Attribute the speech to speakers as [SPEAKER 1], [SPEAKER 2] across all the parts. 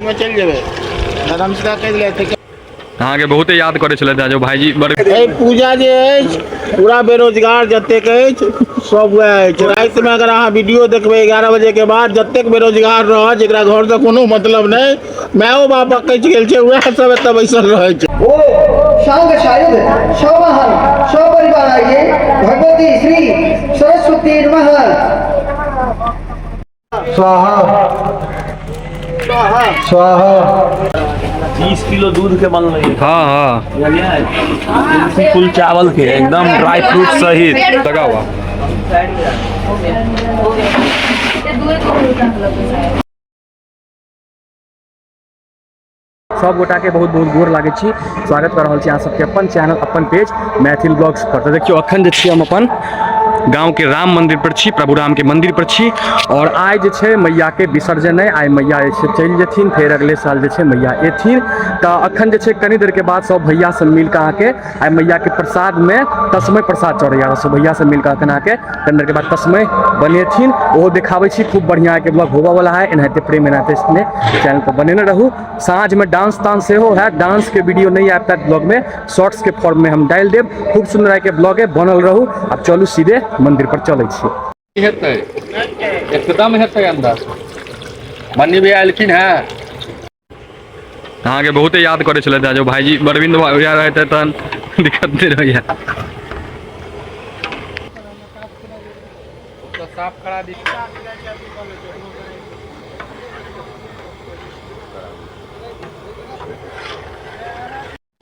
[SPEAKER 1] चल जेबे आराम से कह ले थे
[SPEAKER 2] अहाँ के बहुते याद करे छले जो भाईजी
[SPEAKER 1] पूजा जे पूरा बेरोजगार जतेक सब वह रात में अगर अहाँ वीडियो देखबे 11 बजे के बाद जतेक बेरोजगार रह जरा घर से कोनो मतलब नहीं माओ बाप कच गेल छै वह सब एत बैसल रहे छै।
[SPEAKER 3] ओ शांग शायुध शोभन शोपरिवार आइए भगवती श्री सरस्वती नमः स्वाहा स्वाहा स्वाहा
[SPEAKER 4] 30 किलो दूध के बन रही है।
[SPEAKER 2] हाँ
[SPEAKER 4] फुल चावल के एकदम ड्राई फ्रूट सहित
[SPEAKER 2] लगा हुआ। सब गोटा के बहुत बहुत गोर लागे छी, स्वागत कर रहल छी अहाँ सबके अपन चैनल अपन पेज मैथिल ब्लॉग्स पर। तो देखियो अखन जे छी हम अपन गाँव के राम मंदिर पर छी, प्रभु राम के मंदिर पर छी और आइ जे छै मैया के विसर्जन है। आइ मैया जे छै चलि जेथिन, फिर अगले साल जे छै मैया एथिन। तो अखन जे छै कनी देर के बाद सब भैया सब मिल के आके आइ मैया के प्रसाद में तस्मै प्रसाद चढ़ैया सब भैया सब मिल के अखन आके कनी देर के बाद तस्मै बनेथिन, ओहो दिखाबै छी। खूब बढ़िया के ब्लॉग होबा वाला है, एनाहिते प्रेम एनाहिते चैनल पर बनेने रहू। साँझ में डांस तांस सेहो है, डांस के वीडियो नहीं आता ब्लॉग में, शॉर्ट्स के फॉर्म में हम डाल देव। खूब सुंदर के ब्लॉग है, बनल रहू। अब चलू सीधे मंदिर पर चलै छी। हेतै एकदम हेतै अंदर मन्नी भी आलखिन है। अहाँ के बहुते याद करे छले जो भाईजी अरविंद भैया रहते तहन दिक्कत नहीं रहैया। साफ करा दी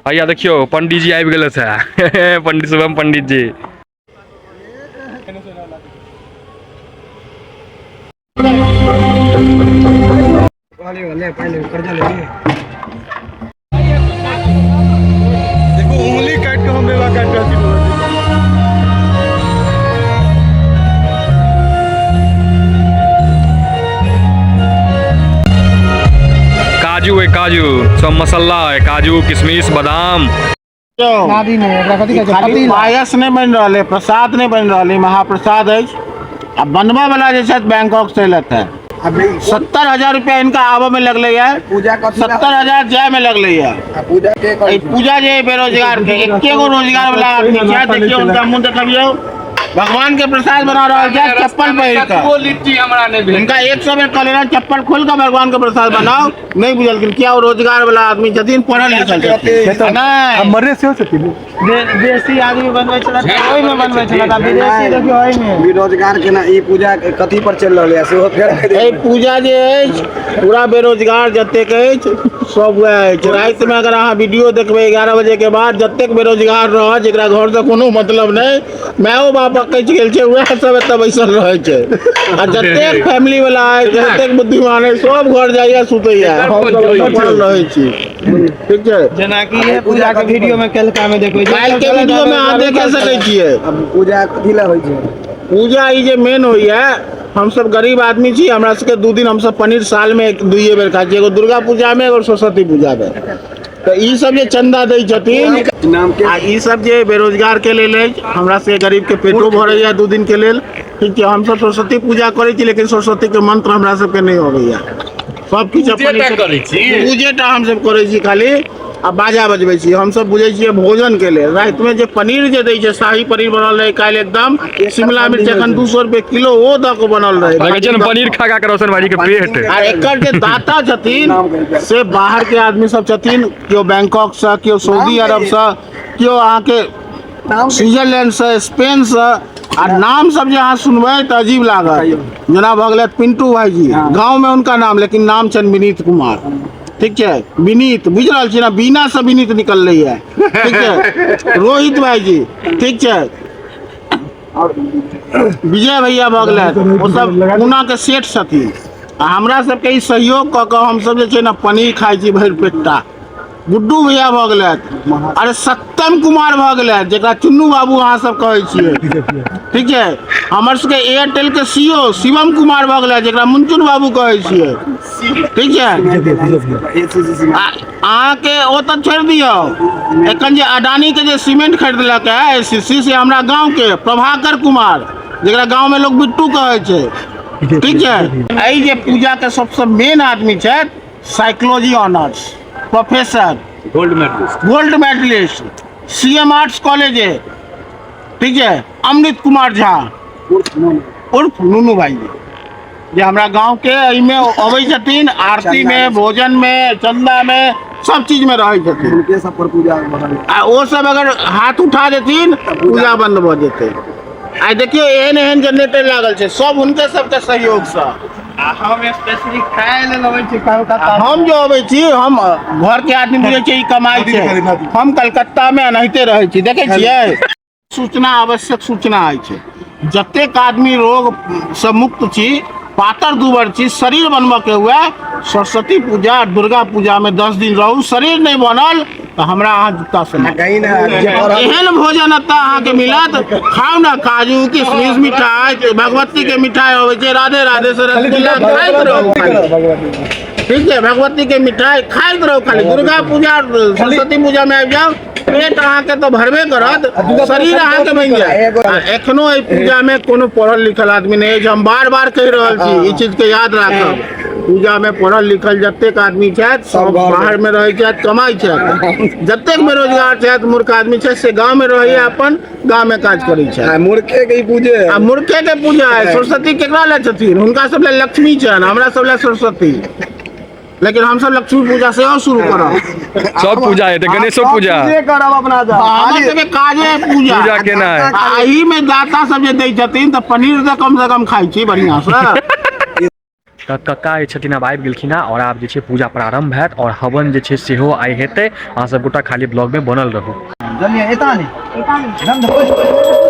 [SPEAKER 2] भैया देखियो पंडित जी आबि गेले छै पंडित शुभम पंडित जी।
[SPEAKER 1] देखो उंगली काट के हम बेवा काट रही
[SPEAKER 2] काजू है, काजू सब मसाला है, काजू किशमिश बादाम।
[SPEAKER 1] खाली पायस नहीं बन रहा है, प्रसाद नहीं बन रहा है, महाप्रसाद है। अब बनवा वाला जैसे बैंकॉक से लेते हैं 70,000 रुपया इनका आवा में लगले है, 70,000 जय में लगले है। पूजा जे बेरोजगार के एके गो रोजगार वाला आदमी क्या देखियो उनका मुंह देखियो भगवान के प्रसाद बना रहा है। चप्पल पहन का वो लिट्टी हमरा नहीं भेल इनका 100 में कह लेना चप्पल खोल कर भगवान के प्रसाद बनाओ नहीं बुझल कि क्या वो रोजगार वाला आदमी जतिन पढ़ल लिखल छथिन नहीं मरे से देसी आदमी बनबै छला ओइ में बनबै छला विदेशी देखियो ओइ में बेरोजगार के ना ई पूजा कथि पर चल रहले है सेहो फेर ए पूजा जे है पूरा बेरोजगार जतेक है सब वह है। रात में अगर अहाँ वीडियो देखबे 11 बजे के बाद जतेक बेरोजगार रह जरा घर से कोनो मतलब नहीं माओ बाप कच गेल छै वह सब एत बैसल रहे छै आ जतेक फैमिली वाला है जतेक बुद्धिमान है सब घर जाइए सुतैया हम सब पड़ल रहे छी। ठीक है जना कि ये पूजा के वीडियो में कलका में देखबै काल के वीडियो में अहाँ देख सकै छियै। पूजा कथि ला होय छै पूजा ई जे मेन होय है हम सब गरीब आदमी छी हमरा सबके 2 दिन हम सब पनीर साल में 2 बेर खाइ छी, एगो दुर्गा पूजा में एगो सरस्वती पूजा में। तो ई सब जे चंदा दै छथिन आ ई सब जे बेरोजगार के लेल हमरा से गरीब के पेटो भरैया 2 दिन के लेल। ठीक है हम सब सरस्वती पूजा करै छी लेकिन सरस्वती के मंत्र हमरा सबके नहीं होइया, सब किछ पूजेटा हम सब करै छी खाली आ बाजा बजबै छी। हम सब बुझै छियै भोजन के लेल रात में जे पनीर जे दै छै शाही पनीर बनल रहे काल एकदम शिमला मिर्च एखन 200 रुपए किलो ओ द के बनल रहे
[SPEAKER 2] पनीर खा खा के रोशन भाई के पेट
[SPEAKER 1] आ एकर जे दाता छथिन से बाहर के आदमी सब छथिन, केओ बैंकॉक से केओ सऊदी अरब से केओ अहाँ के स्विट्जरलैंड से स्पेन से आ नाम सब जे अहाँ सुनबै तो अजीब लागत। जना भऽ गेलै पिंटू भाईजी गाँव में उनका नाम लेकिन नाम छनि विनीत कुमार। ठीक है विनीत बुझ रहा छी ना बीना से विनीत निकल रही है। ठीक है रोहित भाईजी ठीक है और विजय भैया भऽ गेलै वो सब पूना के सेठ छथिन आ हमरा सबके ई सहयोग कऽ कऽ हम सब जे छै ना पनीर खाइ छी भरि पेटा। गुड्डू भैया भऽ गेलै अरे सत्यम कुमार भऽ गेलै जेकरा चुन्नू बाबू अहाँ सब कहै छियै। ठीक है हमर सबके एयरटेल के सीईओ शिवम कुमार भऽ गेलै जेकरा मुंचुन बाबू कहै छियै। ठीक है अहाँ के ओ तऽ छोड़ दियौ एखन जे अडानी के जे सीमेंट खरीदलक है एसीसी से हमरा गांव के प्रभाकर कुमार जेकरा गांव में लोग बिट्टू कहै छै। ठीक है एहि जे पूजा के सबसे मेन आदमी छै psychology honours, professor, gold medallist, CM arts college है, ठीक है, अमृत कुमार झा उर्फ नूनू भाई जे हमरा गांव के एहिमे अबै छथिन, आरती में, भोजन में, चंदा में, सब चीज में रहै छथिन।
[SPEAKER 3] उनके सब पर पूजा
[SPEAKER 1] आ वो सब अगर हाथ उठा देथिन पूजा बंद भ जेतै। आ देखियो एहन एहन जनरेटर लागल छै, सब हुनके सबके सहयोग से।
[SPEAKER 3] हम स्पेशली खाए ले लबै छी कलकत्ता।
[SPEAKER 1] हम जो अबै छी, हम घर के आदमी बुझै छै ई कमाई छै, हम कलकत्ता में अनहिते रहै छी, देखै छियै। सूचना आवश्यक सूचना होइ छै, जतेक आदमी रोग से मुक्त छी, पातर दुबर छी, शरीर बनबऽ के हुए, सरस्वती पूजा, दुर्गा पूजा में 10 दिन रहू, शरीर नहीं बनल तो हमरा अहाँ जूता से एहन भोजन एतऽ अहाँके मिलत, खाउ ना, काजू किशमिश मिठाई, भगवती के मिठाई होवे छै, राधे राधे से रसगुल्ला खाइत रहू, ठीक है, भगवती के मिठाई खाइत रहो खाली। दुर्गा पूजा, सरस्वती पूजा में आबि जाओ, पेट अहाँके तो भरबे करत, शरीर अहाँके बनि जाए। एखनो एहि पूजा में कोनो पढ़ल लिखल आदमी नहीं है, हम बार बार कहि रहल छी, ई चीज के याद राखब। पूजा में पढ़ल लिखल जतेक आदमी छथि सब बाहर में रहै छथि, कमाई छथि, जतेक बेरोजगार छथि, मूर्ख आदमी छथि से गाँव में रहैया, अपन गाँव में काज करै छथि।
[SPEAKER 3] मूर्खे के पूजे
[SPEAKER 1] आ मूर्खे के पूजा है। सरस्वती केकरा ले छथिन? हुनका सब ले लक्ष्मी छनि, हमरा सब ले सरस्वती, लेकिन हम सब लक्ष्मी पूजा से और शुरू करब।
[SPEAKER 2] सब पूजा है, गणेशो पूजा
[SPEAKER 3] करब अपना जा।
[SPEAKER 1] हमर सबके काजे है पूजा।
[SPEAKER 2] पूजा केना है?
[SPEAKER 1] एही में दाता सब जे दै छथिन तऽ पनीर तऽ कम से कम खाइ छी बढ़िया से।
[SPEAKER 2] कक्का जे छथिन आब आबि गेलखिन हँ, और आब जे छै पूजा प्रारंभ हैत, और हवन जे छै सेहो आइ हेतै। अहाँ सब गोटा खाली ब्लॉग में बनल रहू।
[SPEAKER 3] जलिए एतानी गंध पुष्प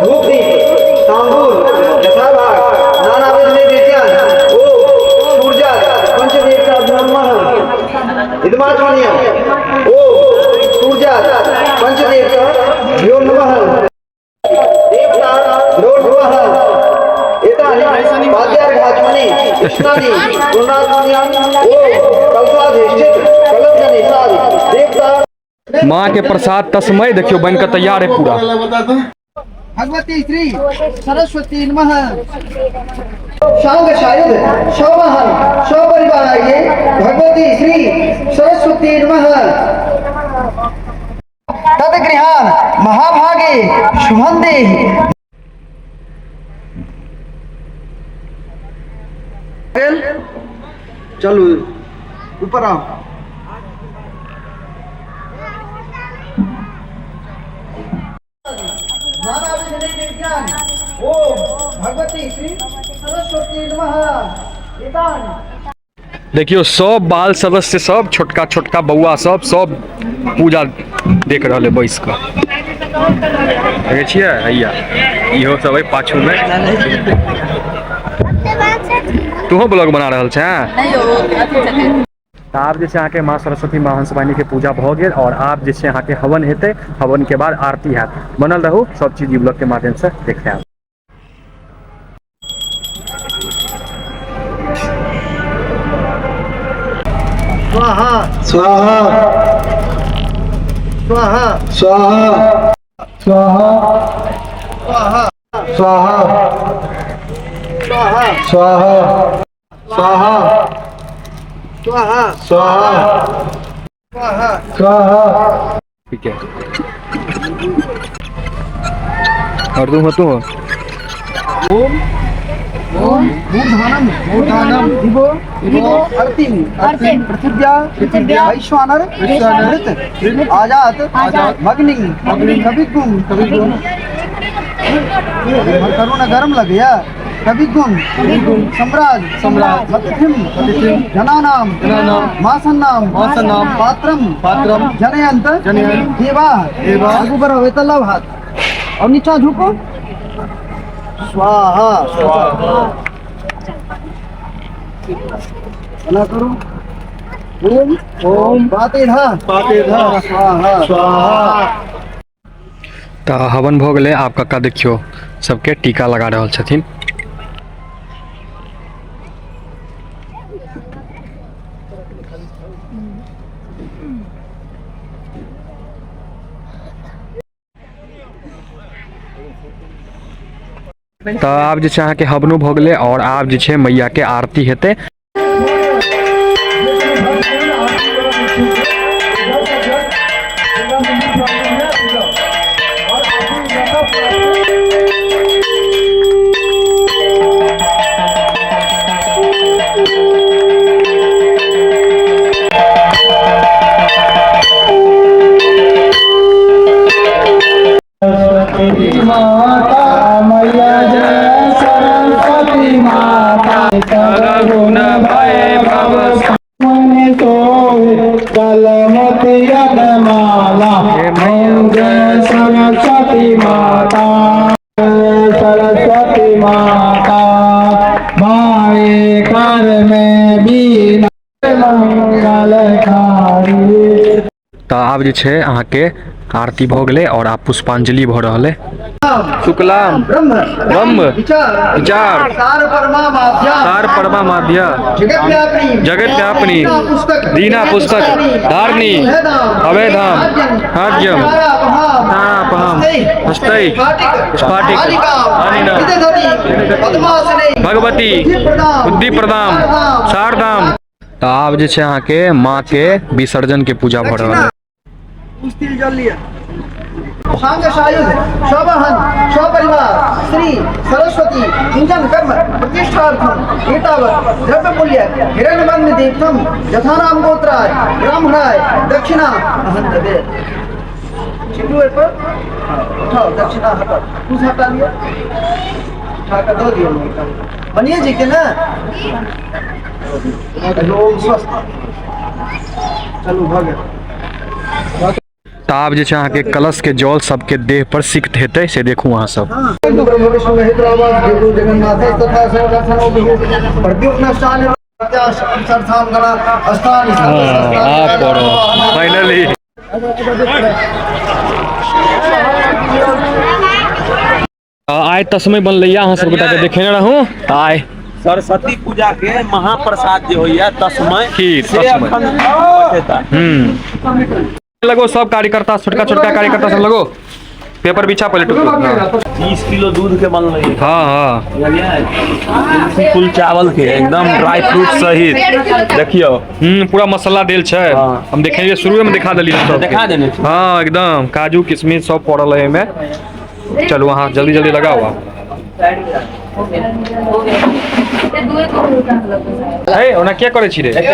[SPEAKER 3] धूप दीप तांबूल यथाभाग नाना विधि विद्यान ओ ऊर्जा पंचदेवता ब्रह्मण इदमात्मनियम ओ ऊर्जा पंचदेवता व्यो नमः देवता लोट नमः एतानि वाद्यार घाचमनि इष्टानि गुणात्मनियम ओ कल्पाधिष्ठित कलशनि साधि देवता
[SPEAKER 2] माँ के प्रसाद तस्मय देखियो बन के तैयार है पूरा।
[SPEAKER 3] भगवती श्री सरस्वती नमः। शांग शायुध शवमहल शवपरिवार आइए, भगवती श्री सरस्वती नमः। तदगृहान महाभागे शुभं देहि। चलो ऊपर आओ। भगवती श्री सरस्वती नमः।
[SPEAKER 2] देखियो सब बाल सदस्य सब छोटका छोटका बउआ सब पूजा देख रहे है बैस कर, देखे छियै हैया इहो सब है पाछू में। तू ब्लॉग बना रहल छै? तो आप जैसे अहाँके माँ सरस्वती माँ हंसवानी के पूजा भ गेल, और आप जैसे अहाँके हवन हेतै, हवन के बाद आरती हैत। बनल रहू, सब चीज ई ब्लॉग के माध्यम से देखायब।
[SPEAKER 3] स्वाहा स्वाहा स्वाहा स्वाहा स्वाहा स्वाहा स्वाहा स्वाहा स्वाहा स्वाहा स्वाहा स्वाहा स्वाहा।
[SPEAKER 2] ठीक है, और तू
[SPEAKER 3] ओम मूर्धानम दिवो दिवो अर्तिम अर्तिम पृथिव्या वैश्वानर मृत आजात भग्नि कविगुण करुणा गरम लगे या कविगुण सम्राट मतिथिम जनानाम मासन्नाम पात्रम जनयंत देवा अगुबर वेतला भात। और नीचा झुको। स्वाहा स्वाहा ना करो। ओम ओम पातेधा स्वाहा स्वाहा।
[SPEAKER 2] तो हवन भोग ले आप कक्का देखियो सबके टीका लगा रहल छथिन। तो आप जे अहाँके हवनो भऽ गेलै, और आब जे छै मैया के आरती हेतै।
[SPEAKER 1] सरस्वती माता सरस्वती माता माए कर में भी मंगलकारी।
[SPEAKER 2] तो आब जे छै अहाँके आरती भऽ गेलै और आब पुष्पांजलि भऽ रहल है। शुक्लाम ब्रह्म विचार सार परमा माध्य जगत व्यापिनी दीना पुस्तक धारणी अवैधाम हाज्यम तापहम हस्तै स्फाटिक भगवती बुद्धि प्रदाम शारदाम। तो आब जे छै अहाँके माँ के विसर्जन के पूजा भऽ रहल है।
[SPEAKER 3] स्वपरिवार श्री सरस्वती पूजन कर्म प्रतिष्ठार्थम एतावत् द्रव्य मूल्य हिरण्यमग्न दीप्तम यथानाम गोत्राय ब्राह्मणाय दक्षिणा अहं ददे। चिट्ठू है पर उठाओ दक्षिणा हटा कुछ हटा लिया उठा कर दो दियो बनिए जी के ना लोग स्वस्थ चलो भागे।
[SPEAKER 2] तो आब जे छै अहाँके कलश के जल सबके देह पर सिक्त हेतै से देखू अहाँ सब। फाइनली आइ तस्मै बनलै अहाँ सब गोटा के देखेने रहूं। आइ
[SPEAKER 4] सरस्वती पूजा के महाप्रसाद जो होइए तस्मै
[SPEAKER 2] खीर
[SPEAKER 4] से
[SPEAKER 2] तस्मै
[SPEAKER 4] अखन बचेता।
[SPEAKER 2] लगो सब कार्यकर्ता छोटका छोटका कार्यकर्ता सब लगो पेपर बिछा पहले टुकड़ा
[SPEAKER 4] 30 किलो दूध के बनल है।
[SPEAKER 2] हाँ हाँ
[SPEAKER 4] फुल चावल के एकदम ड्राई फ्रूट सहित देखियो
[SPEAKER 2] पूरा मसाला देल छै।
[SPEAKER 4] हाँ।
[SPEAKER 2] हम देखेंगे शुरू में दिखा देलिए सब
[SPEAKER 4] देखा देने छै।
[SPEAKER 2] हाँ एकदम काजू किशमिश सब पड़ल है एमे। चलू वहाँ जल्दी जल्दी लगाओ आप। है ओना क्या करे छी रे जल्दी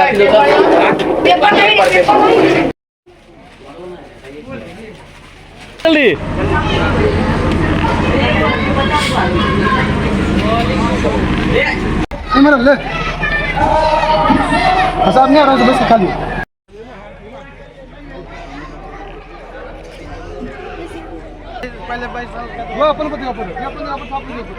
[SPEAKER 3] ले हिसाब नहीं आ रहा है बस खा लियो। पहले पैसा वो अपन को दिया अपन ये अपन आप छाप लीजिए।